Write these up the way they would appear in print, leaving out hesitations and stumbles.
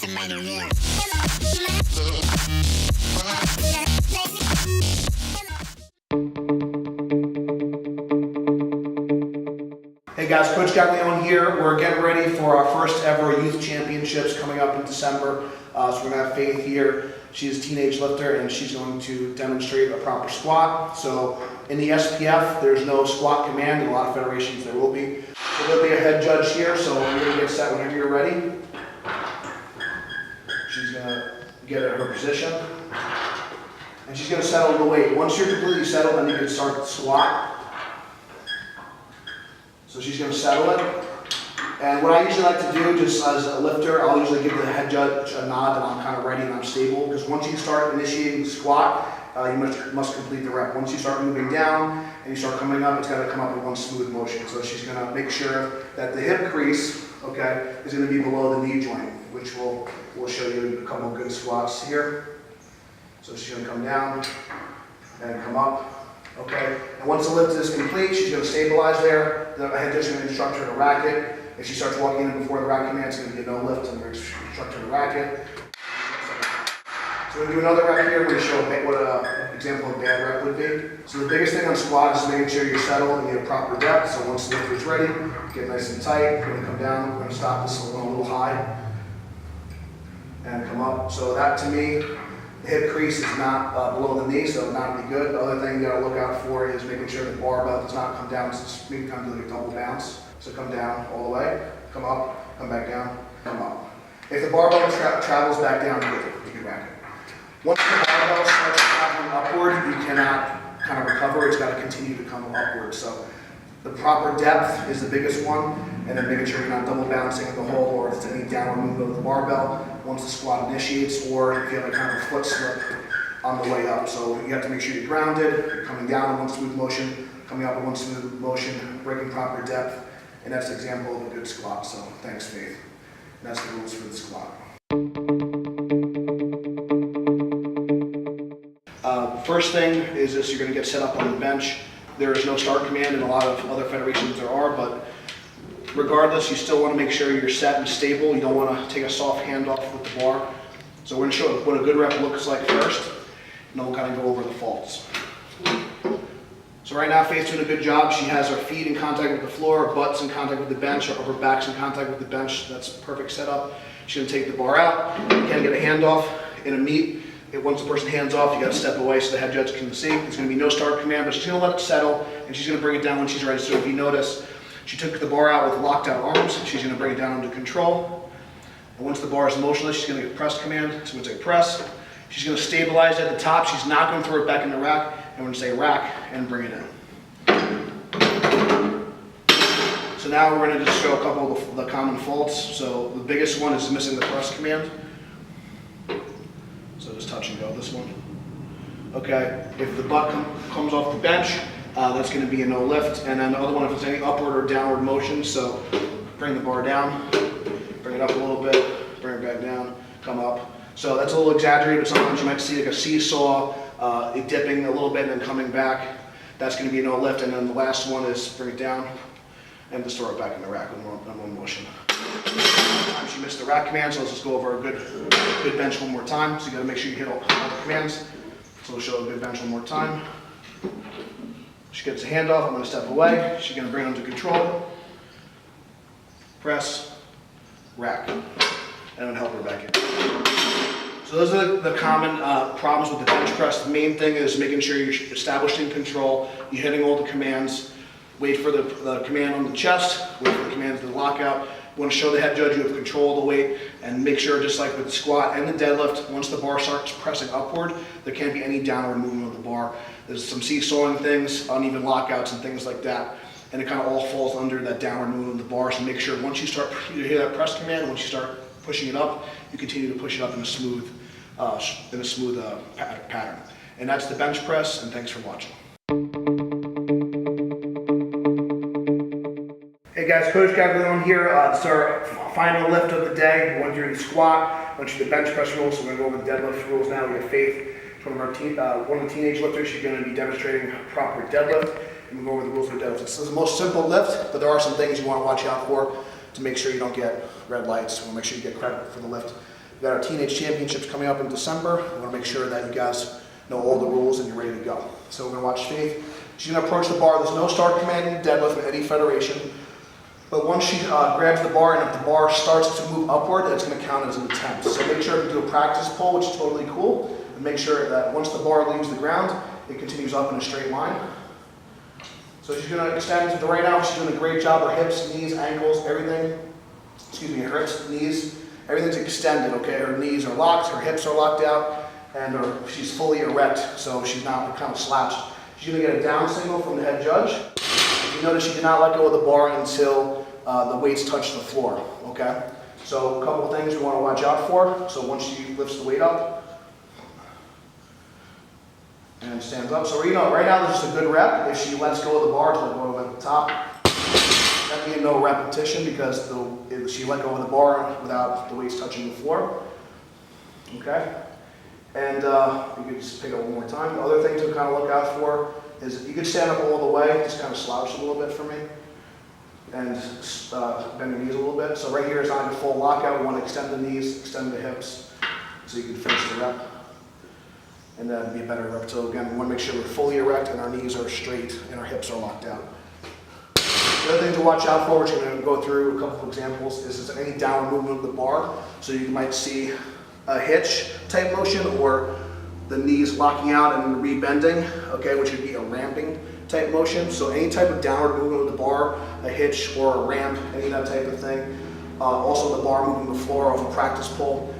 Hey guys, Coach Gaglione here. We're getting ready for our first ever youth championships coming up in December. So we're going to have Faith here. She's a teenage lifter and she's going to demonstrate a proper squat. So in the SPF, there's no squat command. In a lot of federations there will be. So there'll be a head judge here, so you're going to get set whenever you're ready. She's going to get at her position. And she's going to settle the weight. Once you're completely settled, then you can start the squat. So she's going to settle it. And what I usually like to do, just as a lifter, I'll usually give the head judge a nod that I'm kind of ready and I'm stable. Because once you start initiating the squat, you must complete the rep. Once you start moving down and you start coming up, it's got to come up in one smooth motion. So she's going to make sure that the hip crease, okay, is going to be below the knee joint, which we'll show you a couple of good squats here. So she's going to come down and come up. Okay, and once the lift is complete, she's going to stabilize there. The head judge is going to instruct her to rack it. If she starts walking in before the rack command, it's going to be a no lift, and we're going to instruct her to rack it. So we're going to do another rep here. We're going to show what an example of a bad rep would be. So the biggest thing on squat is making sure you're settled and you have proper depth. So once the lift is ready, get nice and tight. We're going to come down. We're going to stop this a little high and come up. So that to me, the hip crease is not below the knee, so not be good. The other thing you gotta look out for is making sure the barbell does not come down, so maybe come to like a double bounce. So come down all the way, come up, come back down, come up. If the barbell travels back down, you can rack it. Once the barbell starts traveling upward, you cannot kind of recover. It's got to continue to come upward. So the proper depth is the biggest one, and then making sure you're not double bouncing in the hole or if it's any downward movement of the barbell once the squat initiates, or if you have a kind of a foot slip on the way up. So you have to make sure you're grounded, you're coming down in one smooth motion, coming up in one smooth motion, breaking proper depth, and that's an example of a good squat. So thanks, Faith. And that's the rules for the squat. First thing is this: you're going to get set up on the bench. There is no start command, in a lot of other federations there are, but regardless, you still want to make sure you're set and stable. You don't want to take a soft handoff with the bar. So we're going to show what a good rep looks like first, and then we'll kind of go over the faults. So right now, Faith's doing a good job. She has her feet in contact with the floor, her butt's in contact with the bench, her upper back's in contact with the bench. That's a perfect setup. She's going to take the bar out. You can't get a handoff in a meet. Once the person hands off, you got to step away so the head judge can see. There's going to be no start command, but she's going to let it settle, and she's going to bring it down when she's ready. So if you notice, she took the bar out with locked out arms. She's going to bring it down under control. And once the bar is motionless, she's going to get press command. So we're going to say press. She's going to stabilize at the top. She's not going to throw it back in the rack. And we're going to say rack and bring it in. So now we're going to just show a couple of the common faults. So the biggest one is missing the press command. So just touch and go, this one. Okay, if the butt comes off the bench, that's going to be a no lift. And then the other one, if there's any upward or downward motion, so bring the bar down, bring it up a little bit, bring it back down, come up. So that's a little exaggerated, but sometimes you might see like a seesaw, it dipping a little bit and then coming back. That's going to be a no lift. And then the last one is bring it down and just throw it back in the rack in one motion. She missed the rack command, so let's just go over a good bench one more time. So you got to make sure you hit all the commands. So we'll show a good bench one more time. She gets a handoff. I'm going to step away. She's going to bring it under control. Press, rack, and then help her back in. So those are the common problems with the bench press. The main thing is making sure you're establishing control. You're hitting all the commands. Wait for the command on the chest. Wait for the commands to the lockout. You want to show the head judge you have control of the weight, and make sure, just like with the squat and the deadlift, once the bar starts pressing upward, there can't be any downward movement of the bar. There's some seesawing things, uneven lockouts and things like that, and it kind of all falls under that downward movement of the bar. So make sure once you hear that press command, once you start pushing it up, you continue to push it up in a smooth pattern. And that's the bench press, and thanks for watching. Hey guys, Coach Gaglione here. It's our final lift of the day. We went through the squat, went through the bench press rules, so we're going to go over the deadlift rules now. We have Faith, one of the teenage lifters. She's going to be demonstrating proper deadlift, and we'll go over the rules for deadlift. This is the most simple lift, but there are some things you want to watch out for to make sure you don't get red lights. We'll make sure you get credit for the lift We got our teenage championships coming up in December. We want to make sure that you guys know all the rules and you're ready to go. So we're going to watch Faith. She's going to approach the bar. There's no start command in deadlift with any federation. But once she grabs the bar, and if the bar starts to move upward, it's going to count as an attempt. So make sure to do a practice pull, which is totally cool. And make sure that once the bar leaves the ground, it continues up in a straight line. So she's going to extend to right now. She's doing a great job. Her hips, knees, ankles, everything. Excuse me, her hips, knees, everything's extended, okay? Her knees are locked, her hips are locked out, and she's fully erect, so she's not kind of slouched. She's going to get a down signal from the head judge. If you notice, she did not let go of the bar until the weights touch the floor, okay? So a couple of things we want to watch out for. So once she lifts the weight up and stands up. So right now this is a good rep. If she lets go of the bar to let go of the top, that'd be a no repetition because she let go of the bar without the weights touching the floor. Okay? And you could just pick up one more time. The other thing to kind of look out for is you could stand up all the way, just kind of slouch a little bit for me, and bend your knees a little bit. So right here is not a full lockout. We want to extend the knees, extend the hips, so you can finish the rep. And that'd be a better rep. So again, we want to make sure we're fully erect and our knees are straight and our hips are locked out. The other thing to watch out for, which we're going to go through a couple of examples, is any downward movement of the bar. So you might see a hitch type motion or the knees locking out and rebending, okay, which would be a ramping type motion. So any type of downward movement of the bar, a hitch or a ramp, any of that type of thing. Also the bar moving the floor off a practice pull.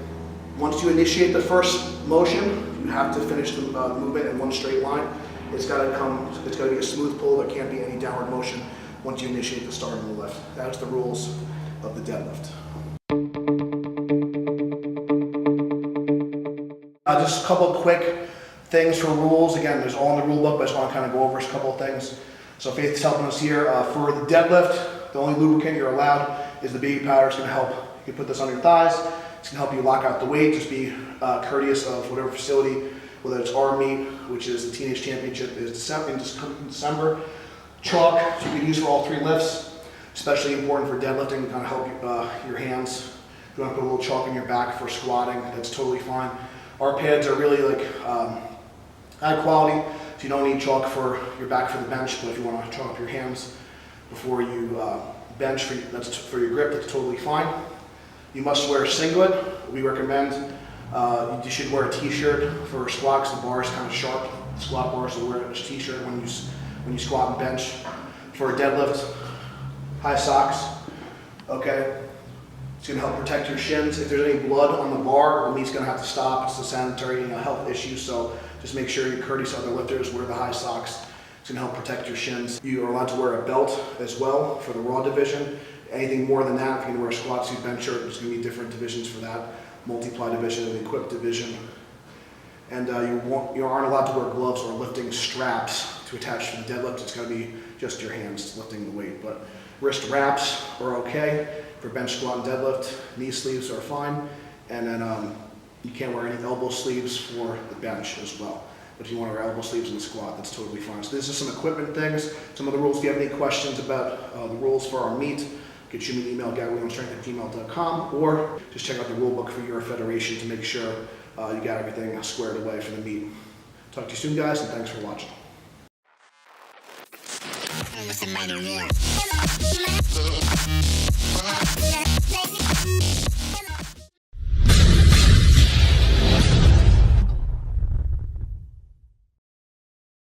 Once you initiate the first motion, you have to finish the movement in one straight line. It's got to be a smooth pull. There can't be any downward motion once you initiate the start of the lift. That's the rules of the deadlift. Just a couple of quick things for rules. Again, there's all in the rule book, but I just want to kind of go over a couple of things. So Faith is helping us here. For the deadlift, the only lubricant you're allowed is the baby powder. It's going to help. You can put this on your thighs. It's going to help you lock out the weight. Just be courteous of whatever facility, whether it's our meet, which is the Teenage Championship, is in December. Chalk, so you can use for all three lifts, especially important for deadlifting to kind of help your hands. If you want to put a little chalk in your back for squatting, that's totally fine. Our pads are really high quality, so you don't need chalk for your back for the bench, but if you want to chalk up your hands before you bench, that's for your grip, that's totally fine. You must wear a singlet. We recommend you should wear a t-shirt for squats. The bar is kind of sharp, the squat bar, so wear a t-shirt when you squat and bench. For a deadlift, high socks, okay? It's going to help protect your shins. If there's any blood on the bar, the meet's going to have to stop. It's a sanitary health issue, so just make sure you're courteous to other lifters, wear the high socks. It's going to help protect your shins. You are allowed to wear a belt as well for the raw division. Anything more than that, if you're going to wear a squat suit, bench shirt, there's going to be different divisions for that. Multiply division and equip division. And you aren't allowed to wear gloves or lifting straps to attach to the deadlift. It's going to be just your hands lifting the weight. But wrist wraps are okay for bench, squat, and deadlift. Knee sleeves are fine. And then you can't wear any elbow sleeves for the bench as well. But if you want to wear elbow sleeves in the squat, that's totally fine. So these are some equipment things, some of the rules. If you have any questions about the rules for our meet, you can shoot me an email, gaglionestrength@gmail.com, or just check out the rule book for your federation to make sure you got everything squared away for the meet. Talk to you soon, guys, and thanks for watching.